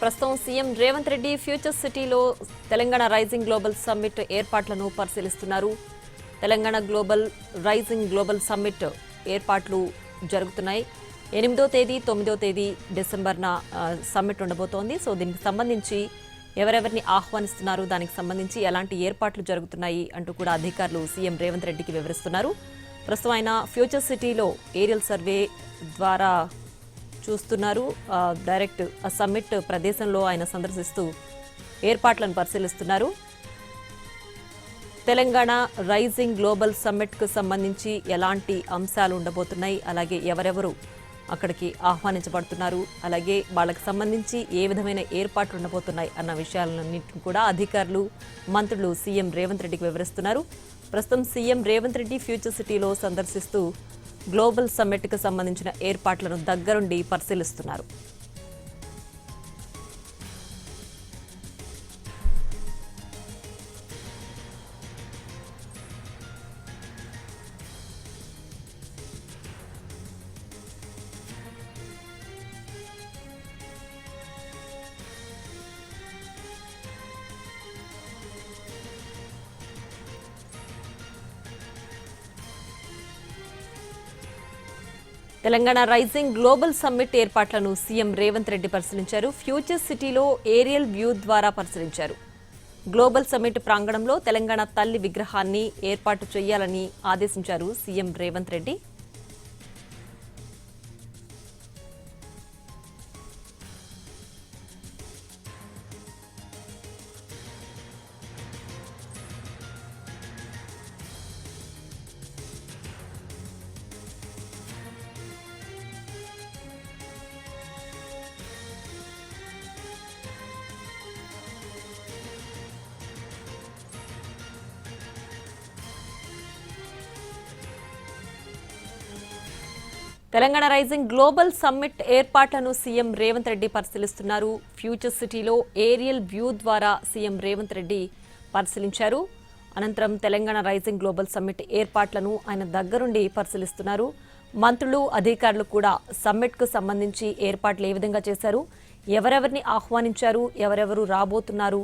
ప్రస్తుతం CM Revanth Reddy future సిటీలో Telangana rising global summit ఏర్పాట్లను పరిశీలిస్తున్నారు. తెలంగాణ రైజింగ్ గ్లోబల్ సమ్మిట్ ఏర్పాట్లు జరుగుతున్నాయి. 8వ తేదీ 9వ తేదీ డిసెంబర్న సమ్మిట్ ఉండబోతోంది. సో దీనికి సంబంధించి ఎవరెవరిని ఆహ్వానిస్తున్నారు, దానికి సంబంధించి ఎలాంటి ఏర్పాట్లు జరుగుతున్నాయి అంటూ కూడా అధికారులు సీఎం రేవంత్ రెడ్డికి వివరిస్తున్నారు. ప్రస్తుతం ఆయన ఫ్యూచర్ సిటీలో ఏరియల్ సర్వే ద్వారా చూస్తున్నారు. డైరెక్ట్ సమ్మిట్ ప్రదేశంలో ఆయన సందర్శిస్తూ ఏర్పాట్లను పరిశీలిస్తున్నారు. తెలంగాణ రైజింగ్ గ్లోబల్ సమ్మిట్ కు సంబంధించి ఎలాంటి అంశాలు ఉండబోతున్నాయి, అలాగే ఎవరెవరు అక్కడికి ఆహ్వానించబడుతున్నారు, అలాగే వాళ్ళకి సంబంధించి ఏ విధమైన ఏర్పాట్లు ఉండబోతున్నాయి అన్న విషయాలన్నింటినీ కూడా అధికారులు, మంత్రులు సీఎం రేవంత్ రెడ్డికి వివరిస్తున్నారు. ప్రస్తుతం సీఎం రేవంత్ రెడ్డి ఫ్యూచర్ సిటీలో సందర్శిస్తూ గ్లోబల్ సమ్మిట్ కు సంబంధించిన ఏర్పాట్లను దగ్గరుండి పరిశీలిస్తున్నారు. తెలంగాణ రైజింగ్ గ్లోబల్ సమ్మిట్ ఏర్పాట్లను సీఎం రేవంత్ రెడ్డి పరిశీలించారు. ఫ్యూచర్ సిటీలో ఏరియల్ వ్యూ ద్వారా పరిశీలించారు. గ్లోబల్ సమ్మిట్ ప్రాంగణంలో తెలంగాణ తల్లి విగ్రహాన్ని ఏర్పాటు చేయాలని ఆదేశించారు CM Revanth Reddy. Telangana rising global summit ఏర్పాట్లను సీఎం రేవంత్ రెడ్డి పరిశీలిస్తున్నారు. ఫ్యూచర్ సిటీలో ఏరియల్ వ్యూ ద్వారా సీఎం రేవంత్ రెడ్డి పరిశీలించారు. అనంతరం తెలంగాణ రైజింగ్ గ్లోబల్ సమ్మిట్ ఏర్పాట్లను ఆయన దగ్గరుండి పరిశీలిస్తున్నారు. మంత్రులు, అధికారులు కూడా సమ్మిట్కు సంబంధించి ఏర్పాట్లు ఏ విధంగా చేశారు, ఎవరెవరిని ఆహ్వానించారు, ఎవరెవరు రాబోతున్నారు,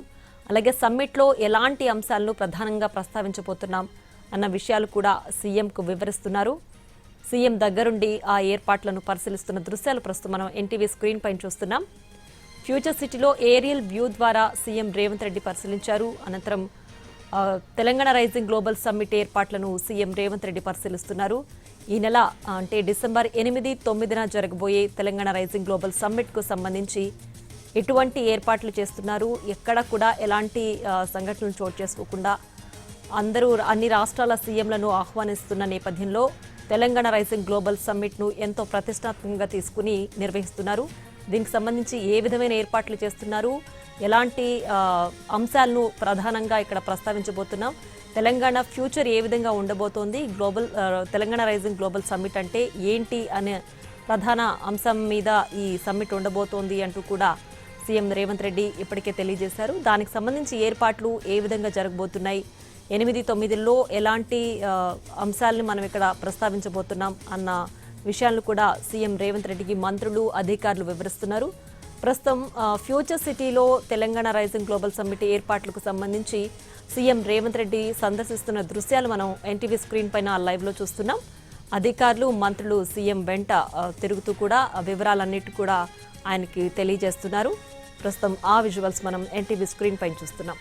అలాగే సమ్మిట్లో ఎలాంటి అంశాలను ప్రధానంగా ప్రస్తావించబోతున్నాం అన్న విషయాలు కూడా సీఎంకు వివరిస్తున్నారు. సీఎం దగ్గరుండి ఆ ఏర్పాట్లను పరిశీలిస్తున్న దృశ్యాలు ప్రస్తుతం మనం ఎన్టీవీ స్క్రీన్ పైన చూస్తున్నాం. ఫ్యూచర్ సిటీలో ఏరియల్ వ్యూ ద్వారా సీఎం రేవంత్ రెడ్డి పరిశీలించారు. అనంతరం తెలంగాణ రైజింగ్ గ్లోబల్ సమ్మిట్ ఏర్పాట్లను సీఎం రేవంత్ రెడ్డి పరిశీలిస్తున్నారు. ఈ నెల అంటే డిసెంబర్ 8, 9న జరగబోయే తెలంగాణ రైజింగ్ గ్లోబల్ సమ్మిట్ కు సంబంధించి ఎటువంటి ఏర్పాట్లు చేస్తున్నారు, ఎక్కడ కూడా ఎలాంటి సంఘటనలు చోటు చేసుకోకుండా అన్ని రాష్ట్రాల సీఎంలను ఆహ్వానిస్తున్న నేపథ్యంలో తెలంగాణ రైజింగ్ గ్లోబల్ సమ్మిట్ ను ఎంతో ప్రతిష్టాత్మకంగా తీసుకుని నిర్వహిస్తున్నారు. దీనికి సంబంధించి ఏ విధమైన ఏర్పాట్లు చేస్తున్నారు, ఎలాంటి అంశాలను ప్రధానంగా ఇక్కడ ప్రస్తావించబోతున్నాం, తెలంగాణ ఫ్యూచర్ ఏ విధంగా ఉండబోతోంది, తెలంగాణ రైజింగ్ గ్లోబల్ సమ్మిట్ అంటే ఏంటి అనే ప్రధాన అంశం మీద ఈ సమ్మిట్ ఉండబోతోంది అంటూ కూడా సీఎం రేవంత్ రెడ్డి ఇప్పటికే తెలియజేశారు. దానికి సంబంధించి ఏర్పాట్లు ఏ విధంగా జరగబోతున్నాయి, 8, 9లో ఎలాంటి అంశాలను మనం ఇక్కడ ప్రస్తావించబోతున్నాం అన్న విషయాలను కూడా సీఎం రేవంత్ రెడ్డికి మంత్రులు, అధికారులు వివరిస్తున్నారు. ప్రస్తుతం ఫ్యూచర్ సిటీలో తెలంగాణ రైజింగ్ గ్లోబల్ సమ్మిట్ ఏర్పాట్లకు సంబంధించి సీఎం రేవంత్ రెడ్డి సందర్శిస్తున్న దృశ్యాలు మనం ఎన్టీవీ స్క్రీన్ పైన లైవ్లో చూస్తున్నాం. అధికారులు, మంత్రులు సీఎం వెంట తిరుగుతూ కూడా వివరాలన్నిటి కూడా ఆయనకి తెలియజేస్తున్నారు. ప్రస్తుతం ఆ విజువల్స్ మనం ఎన్టీవీ స్క్రీన్ పైన చూస్తున్నాం.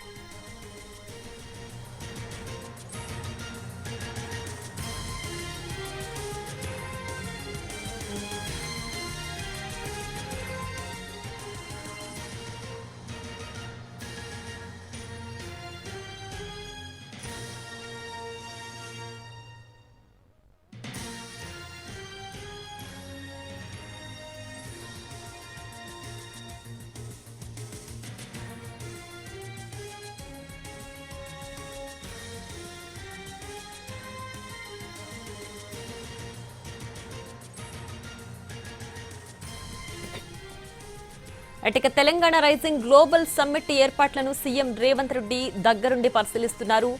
ఇక తెలంగాణ రైజింగ్ గ్లోబల్ సమ్మిట్ ఏర్పాట్లను సీఎం రేవంత్ రెడ్డి దగ్గరుండి పరిశీలిస్తున్నారు.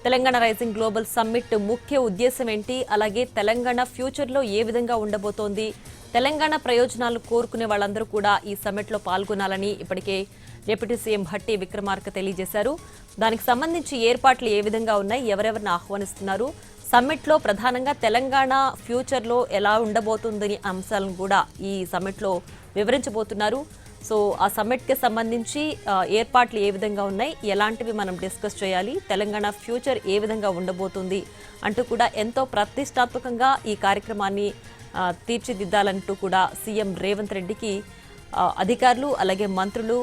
తెలంగాణ రైజింగ్ గ్లోబల్ సమ్మిట్ ముఖ్య ఉద్దేశం ఏంటి, అలాగే తెలంగాణ ఫ్యూచర్లో ఏ విధంగా ఉండబోతోంది, తెలంగాణ ప్రయోజనాలు కోరుకునే వాళ్ళందరూ కూడా ఈ సమ్మిట్లో పాల్గొనాలని ఇప్పటికే డిప్యూటీ సీఎం భట్టి విక్రమార్క తెలియజేశారు. దానికి సంబంధించి ఏర్పాట్లు ఏ విధంగా ఉన్నాయి, ఎవరెవరిని ఆహ్వానిస్తున్నారు, సమ్మిట్లో ప్రధానంగా తెలంగాణ ఫ్యూచర్లో ఎలా ఉండబోతుందని అంశాలను కూడా ఈ సమ్మిట్లో వివరించబోతున్నారు. సో ఆ సమ్మిట్కి సంబంధించి ఏర్పాట్లు ఏ విధంగా ఉన్నాయి, ఎలాంటివి మనం డిస్కస్ చేయాలి, తెలంగాణ ఫ్యూచర్ ఏ విధంగా ఉండబోతుంది అంటూ కూడా ఎంతో ప్రతిష్టాత్మకంగా ఈ కార్యక్రమాన్ని తీర్చిదిద్దాలంటూ కూడా సీఎం రేవంత్ రెడ్డికి అధికారులు అలాగే మంత్రులు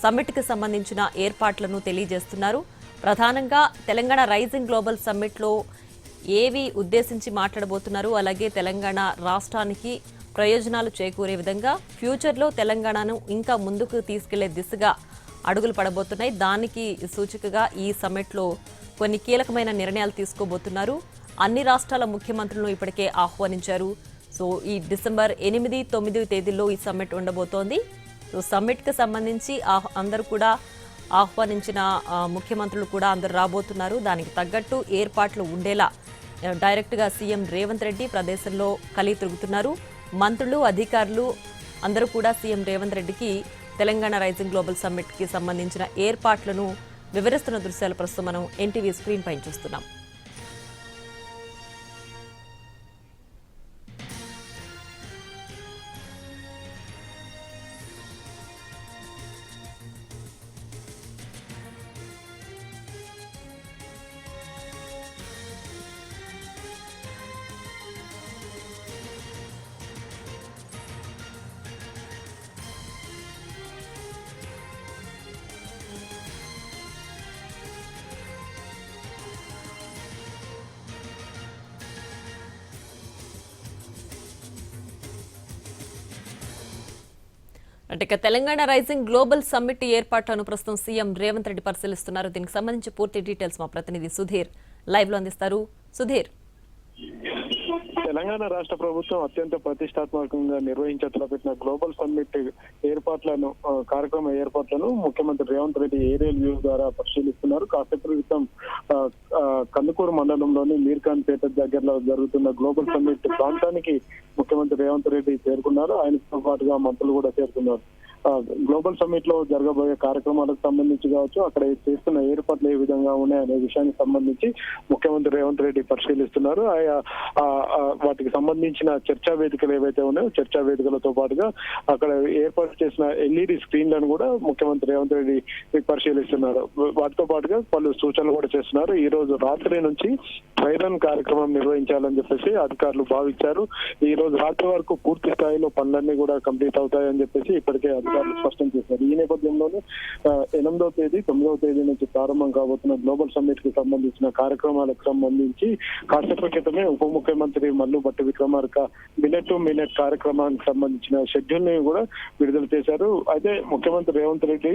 సమ్మిట్కి సంబంధించిన ఏర్పాట్లను తెలియజేస్తున్నారు. ప్రధానంగా తెలంగాణ రైజింగ్ గ్లోబల్ సమ్మిట్లో ఏవి ఉద్దేశించి మాట్లాడబోతున్నారు, అలాగే తెలంగాణ రాష్ట్రానికి ప్రయోజనాలు చేకూరే విధంగా ఫ్యూచర్లో తెలంగాణను ఇంకా ముందుకు తీసుకెళ్లే దిశగా అడుగులు పడబోతున్నాయి. దానికి సూచికగా ఈ సమ్మిట్లో కొన్ని కీలకమైన నిర్ణయాలు తీసుకోబోతున్నారు. అన్ని రాష్ట్రాల ముఖ్యమంత్రులను ఇప్పటికే ఆహ్వానించారు. సో ఈ డిసెంబర్ 8, 9 తేదీల్లో ఈ సమ్మిట్ ఉండబోతోంది. సో సమ్మిట్కి సంబంధించి అందరూ కూడా ఆహ్వానించిన ముఖ్యమంత్రులు కూడా అందరూ రాబోతున్నారు. దానికి తగ్గట్టు ఏర్పాట్లు ఉండేలా డైరెక్ట్గా సీఎం రేవంత్ రెడ్డి ప్రదేశంలో కలిగి తిరుగుతున్నారు. మంత్రులు, అధికారులు అందరూ కూడా సీఎం రేవంత్ రెడ్డికి తెలంగాణ రైజింగ్ గ్లోబల్ సమ్మిట్కి సంబంధించిన ఏర్పాట్లను వివరిస్తున్న దృశ్యాలు ప్రస్తుతం మనం ఎన్టీవీ స్క్రీన్ పైన చూస్తున్నాం. అంటే తెలంగాణ రైజింగ్ గ్లోబల్ సమ్మిట్ ఏర్పాట్లను ప్రస్తుతం సీఎం రేవంత్ రెడ్డి పరిశీలిస్తున్నారు. దీనికి సంబంధించి పూర్తి డీటెయిల్స్ మా ప్రతినిధి సుధీర్ లైవ్ లో అందిస్తారు. సుధీర్, తెలంగాణ రాష్ట్ర ప్రభుత్వం అత్యంత ప్రతిష్టాత్మకంగా నిర్వహించతలపెట్టిన గ్లోబల్ సమ్మిట్ కార్యక్రమ ఏర్పాట్లను ముఖ్యమంత్రి రేవంత్ రెడ్డి ఏరియల్ వ్యూ ద్వారా పరిశీలిస్తున్నారు. కాసేపు క్రితం కందుకూరు మండలంలోని మీర్ఖాన్ పేట దగ్గరలో జరుగుతున్న గ్లోబల్ సమ్మిట్ ప్రాంతానికి ముఖ్యమంత్రి రేవంత్ రెడ్డి చేరుకున్నారు. ఆయనతో పాటుగా మంత్రులు కూడా చేరుకున్నారు. గ్లోబల్ సమ్మిట్ లో జరగబోయే కార్యక్రమాలకు సంబంధించి కావచ్చు, అక్కడ చేస్తున్న ఏర్పాట్లు ఏ విధంగా ఉన్నాయనే విషయానికి సంబంధించి ముఖ్యమంత్రి రేవంత్ రెడ్డి పరిశీలిస్తున్నారు. వాటికి సంబంధించిన చర్చా వేదికలు ఏవైతే ఉన్నాయో చర్చా వేదికలతో పాటుగా అక్కడ ఏర్పాటు చేసిన ఎల్ఈడి స్క్రీన్లను కూడా ముఖ్యమంత్రి రేవంత్ రెడ్డి పరిశీలిస్తున్నారు. వాటితో పాటుగా పలు సూచనలు కూడా చేస్తున్నారు. ఈ రోజు రాత్రి నుంచి డ్రై రన్ కార్యక్రమం నిర్వహించాలని చెప్పేసి అధికారులు భావించారు. ఈ రోజు రాత్రి వరకు పూర్తి స్థాయిలో పనులన్నీ కూడా కంప్లీట్ అవుతాయని చెప్పేసి ఇప్పటికే అధికారులు స్పష్టం చేశారు. ఈ నేపథ్యంలోనే 8వ తేదీ 9వ తేదీ నుంచి ప్రారంభం కాబోతున్న గ్లోబల్ సమ్మిట్ కి సంబంధించిన కార్యక్రమాలకు సంబంధించి కాసేపు క్రితమే ఉప ముఖ్యమంత్రి Mallu Bhatti Vikramarka minute to minute కార్యక్రమానికి సంబంధించిన షెడ్యూల్ ని కూడా విడుదల చేశారు. అయితే ముఖ్యమంత్రి రేవంత్ రెడ్డి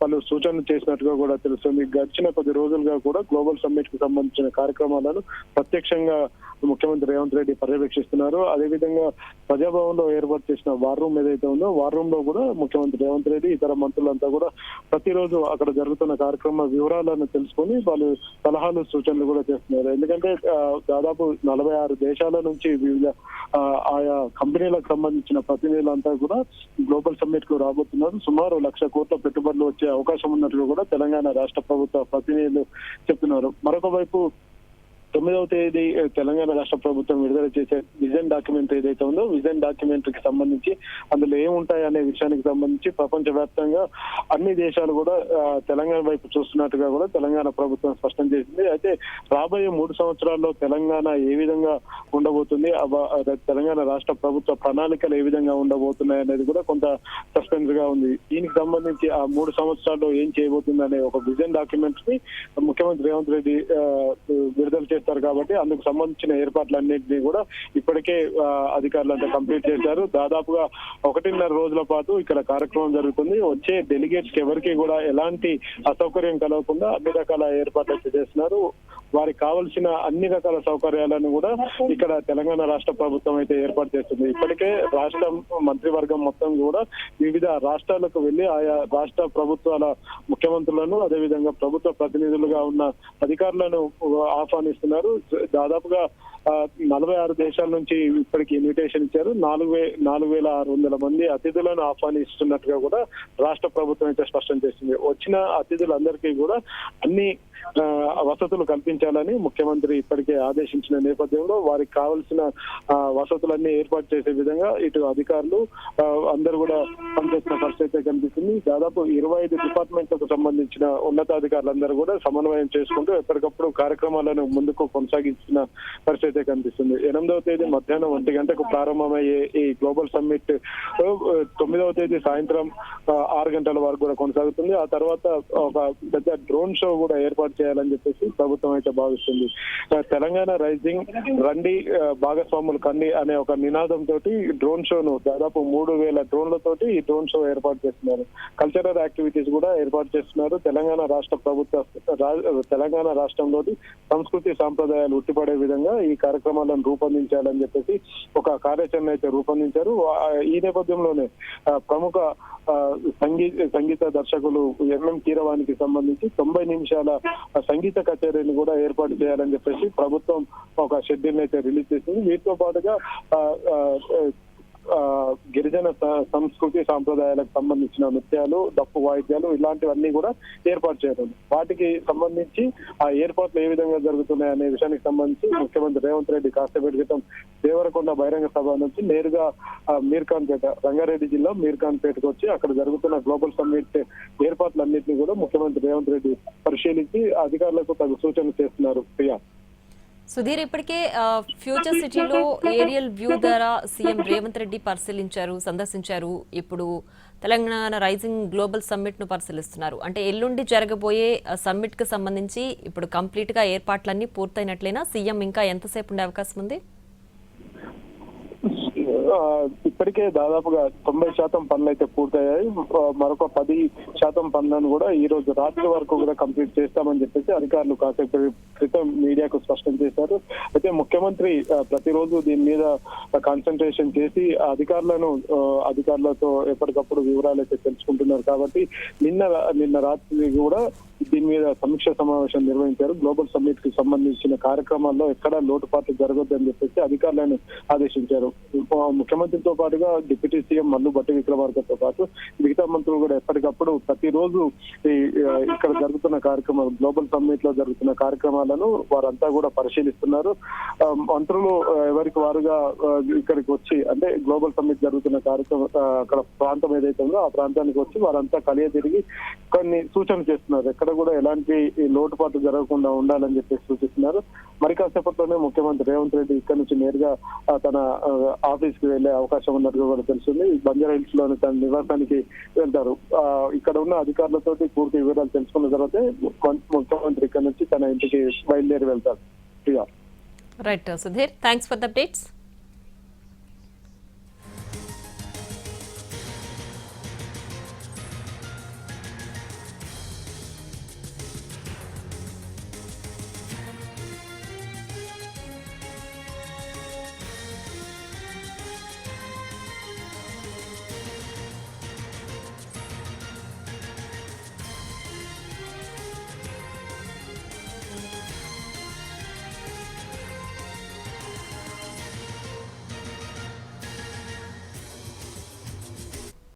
పలు సూచనలు చేసినట్టుగా కూడా తెలుస్తుంది. గడిచిన కొద్ది రోజులుగా కూడా గ్లోబల్ సమ్మిట్ కి సంబంధించిన కార్యక్రమాలను ప్రత్యక్షంగా ముఖ్యమంత్రి రేవంత్ రెడ్డి పర్యవేక్షిస్తున్నారు. అదేవిధంగా ప్రజాభవన్ లో ఏర్పాటు చేసిన వార్ రూమ్ ఏదైతే ఉందో వార్ రూమ్ లో కూడా ముఖ్యమంత్రి రేవంత్ రెడ్డి ఇతర మంత్రులంతా కూడా ప్రతిరోజు అక్కడ జరుగుతున్న కార్యక్రమ వివరాలను తెలుసుకొని వాళ్ళు సలహాలు సూచనలు కూడా చేస్తున్నారు. ఎందుకంటే దాదాపు 46 దేశాల నుంచి వివిధ ఆయా కంపెనీలకు సంబంధించిన ప్రతినిధులంతా కూడా గ్లోబల్ సమ్మిట్ కు రాబోతున్నారు. సుమారు 1,00,000 కోట్ల పెట్టుబడులు వచ్చే అవకాశం ఉన్నట్లు కూడా తెలంగాణ రాష్ట్ర ప్రభుత్వ ప్రతినిధులు చెప్తున్నారు. మరొక వైపు 9వ తేదీ తెలంగాణ రాష్ట్ర ప్రభుత్వం విడుదల చేసే విజన్ డాక్యుమెంట్ ఏదైతే ఉందో విజన్ డాక్యుమెంట్కి సంబంధించి అందులో ఏముంటాయి అనే విషయానికి సంబంధించి ప్రపంచవ్యాప్తంగా అన్ని దేశాలు కూడా తెలంగాణ వైపు చూస్తున్నట్టుగా కూడా తెలంగాణ ప్రభుత్వం స్పష్టం చేసింది. అయితే రాబోయే 3 సంవత్సరాల్లో తెలంగాణ ఏ విధంగా ఉండబోతుంది, తెలంగాణ రాష్ట్ర ప్రభుత్వ ప్రణాళికలు ఏ విధంగా ఉండబోతున్నాయి అనేది కూడా కొంత సస్పెన్స్ గా ఉంది. దీనికి సంబంధించి ఆ 3 సంవత్సరాల్లో ఏం చేయబోతుంది అనే ఒక విజన్ డాక్యుమెంట్ ని ముఖ్యమంత్రి రేవంత్ రెడ్డి విడుదల చేస్తారు. కాబట్టి అందుకు సంబంధించిన ఏర్పాట్లన్నింటినీ కూడా ఇప్పటికే అధికారులంతా కంప్లీట్ చేశారు. దాదాపుగా 1.5 రోజుల పాటు ఇక్కడ కార్యక్రమం జరుగుతుంది. వచ్చే డెలిగేట్స్ కి ఎవరికి కూడా ఎలాంటి అసౌకర్యం కలగకుండా అన్ని రకాల ఏర్పాట్లు చేస్తున్నారు. వారికి కావాల్సిన అన్ని రకాల సౌకర్యాలను కూడా ఇక్కడ తెలంగాణ రాష్ట్ర ప్రభుత్వం అయితే ఏర్పాటు చేస్తుంది. ఇప్పటికే రాష్ట్ర మంత్రివర్గం మొత్తం కూడా వివిధ రాష్ట్రాలకు వెళ్లి ఆయా రాష్ట్ర ప్రభుత్వాల ముఖ్యమంత్రులను అదేవిధంగా ప్రభుత్వ ప్రతినిధులుగా ఉన్న అధికారులను ఆహ్వానిస్తున్నారు. దాదాపుగా 46 దేశాల నుంచి ఇప్పటికి ఇన్విటేషన్ ఇచ్చారు. 4,600 మంది అతిథులను ఆహ్వానిస్తున్నట్టుగా కూడా రాష్ట్ర ప్రభుత్వం అయితే స్పష్టం చేసింది. వచ్చిన అతిథులందరికీ కూడా అన్ని వసతులు కల్పించాలని ముఖ్యమంత్రి ఇప్పటికే ఆదేశించిన నేపథ్యంలో వారికి కావాల్సిన వసతులన్నీ ఏర్పాటు చేసే విధంగా ఇటు అధికారులు అందరూ కూడా పనిచేస్తున్న పరిస్థితి కనిపిస్తుంది. దాదాపు 25 డిపార్ట్మెంట్లకు సంబంధించిన ఉన్నతాధికారులందరూ కూడా సమన్వయం చేసుకుంటూ ఎప్పటికప్పుడు కార్యక్రమాలను ముందుకు కొనసాగించిన పరిస్థితి కనిపిస్తుంది. 8వ తేదీ మధ్యాహ్నం 1 గంటకు ప్రారంభమయ్యే ఈ గ్లోబల్ సమ్మిట్ 9వ తేదీ సాయంత్రం 6 గంటల వరకు కూడా కొనసాగుతుంది. ఆ తర్వాత ఒక పెద్ద డ్రోన్ షో కూడా ఏర్పాటు చేయాలని చెప్పేసి ప్రభుత్వం అయితే భావిస్తుంది. తెలంగాణ రైజింగ్ రండి భాగస్వాములు కండి అనే ఒక నినాదంతో డ్రోన్ షోను దాదాపు 3,000 డ్రోన్లతోటి ఈ డ్రోన్ షో ఏర్పాటు చేస్తున్నారు. కల్చరల్ యాక్టివిటీస్ కూడా ఏర్పాటు చేస్తున్నారు. తెలంగాణ రాష్ట్రంలోని సంస్కృతి సాంప్రదాయాలు ఉట్టిపడే విధంగా ఈ కార్యక్రమాలను రూపొందించాలని చెప్పేసి ఒక కార్యాచరణ అయితే రూపొందించారు. ఈ నేపథ్యంలోనే ప్రముఖ సంగీత దర్శకులు ఎంఎం కీరవాణికి సంబంధించి 90 నిమిషాల సంగీత కచేరీని కూడా ఏర్పాటు చేయాలని చెప్పేసి ప్రభుత్వం ఒక షెడ్యూల్ అయితే రిలీజ్ చేసింది. వీటితో పాటుగా గిరిజన సంస్కృతి సాంప్రదాయాలకు సంబంధించిన నృత్యాలు, డప్పు వాయిద్యాలు ఇలాంటివన్నీ కూడా ఏర్పాటు చేయడం. వాటికి సంబంధించి ఆ ఏర్పాట్లు ఏ విధంగా జరుగుతున్నాయి అనే విషయానికి సంబంధించి ముఖ్యమంత్రి రేవంత్ రెడ్డి కాసేపటి క్రితం దేవరకొండ బహిరంగ సభ నుంచి నేరుగా మీర్ఖాన్పేట, రంగారెడ్డి జిల్లా మీర్ఖాన్పేటకు వచ్చి అక్కడ జరుగుతున్న గ్లోబల్ సమ్మిట్ ఏర్పాట్లన్నింటినీ కూడా ముఖ్యమంత్రి రేవంత్ రెడ్డి పరిశీలించి అధికారులకు తగు సూచనలు చేస్తున్నారు. ప్రియా, సుధీర్, ఇప్పటికే ఫ్యూచర్ సిటీలో ఏరియల్ వ్యూ ద్వారా సీఎం రేవంత్ రెడ్డి సందర్శించారు. ఇప్పుడు తెలంగాణ రైజింగ్ గ్లోబల్ సమ్మిట్ ను పరిశీలిస్తున్నారు. అంటే ఎల్లుండి జరగబోయే సమ్మిట్ కు సంబంధించి ఇప్పుడు కంప్లీట్ గా ఏర్పాట్లన్నీ పూర్తయినట్లేనా? సీఎం ఇంకా ఎంతసేపు ఉండే అవకాశం ఉంది? ఇప్పటికే దాదాపుగా 90% పనులు అయితే పూర్తయ్యాయి. మరొక 10% పనులను కూడా ఈ రోజు రాత్రి వరకు కూడా కంప్లీట్ చేస్తామని చెప్పేసి అధికారులు కాసేపు క్రితం మీడియాకు స్పష్టం చేశారు. అయితే ముఖ్యమంత్రి ప్రతిరోజు దీని మీద కాన్సన్ట్రేషన్ చేసి అధికారులతో ఎప్పటికప్పుడు వివరాలు అయితే తెలుసుకుంటున్నారు. కాబట్టి నిన్న రాత్రి కూడా దీని మీద సమీక్ష సమావేశం నిర్వహించారు. గ్లోబల్ సమ్మిట్ కి సంబంధించిన కార్యక్రమాల్లో ఎక్కడా లోటుపాట్లు జరగొద్దని చెప్పేసి అధికారులను ఆదేశించారు. ముఖ్యమంత్రితో పాటుగా డిప్యూటీ సీఎం మల్లు భట్టి విక్రమార్కతో పాటు మిగతా మంత్రులు కూడా ఎప్పటికప్పుడు ప్రతిరోజు ఇక్కడ జరుగుతున్న కార్యక్రమాలు, గ్లోబల్ సమ్మిట్ లో జరుగుతున్న కార్యక్రమాలను వారంతా కూడా పరిశీలిస్తున్నారు. మంత్రులు ఎవరికి వారుగా ఇక్కడికి వచ్చి, అంటే గ్లోబల్ సమ్మిట్ జరుగుతున్న కార్యక్రమం అక్కడ ప్రాంతం ఏదైతే ఉందో ఆ ప్రాంతానికి వచ్చి వారంతా కలియ తిరిగి కొన్ని సూచనలు చేస్తున్నారు. ఎక్కడ కూడా ఎలాంటి లోటుపాట్లు జరగకుండా ఉండాలని చెప్పేసి సూచిస్తున్నారు. మరి కాసేపట్లోనే ముఖ్యమంత్రి రేవంత్ రెడ్డి ఇక్కడ నుంచి నేరుగా తన ఆఫీస్ కి వెళ్లే అవకాశం ఉన్నట్టుగా కూడా తెలుస్తుంది. బంజారా హిల్స్ లోని తన నివాసానికి వెళ్తారు. ఇక్కడ ఉన్న అధికారులతో పూర్తి వివరాలు తెలుసుకున్న తర్వాత ముఖ్యమంత్రి ఇక్కడ నుంచి తన ఇంటికి బయలుదేరి వెళ్తారు. Right Sudheer, thanks for the updates.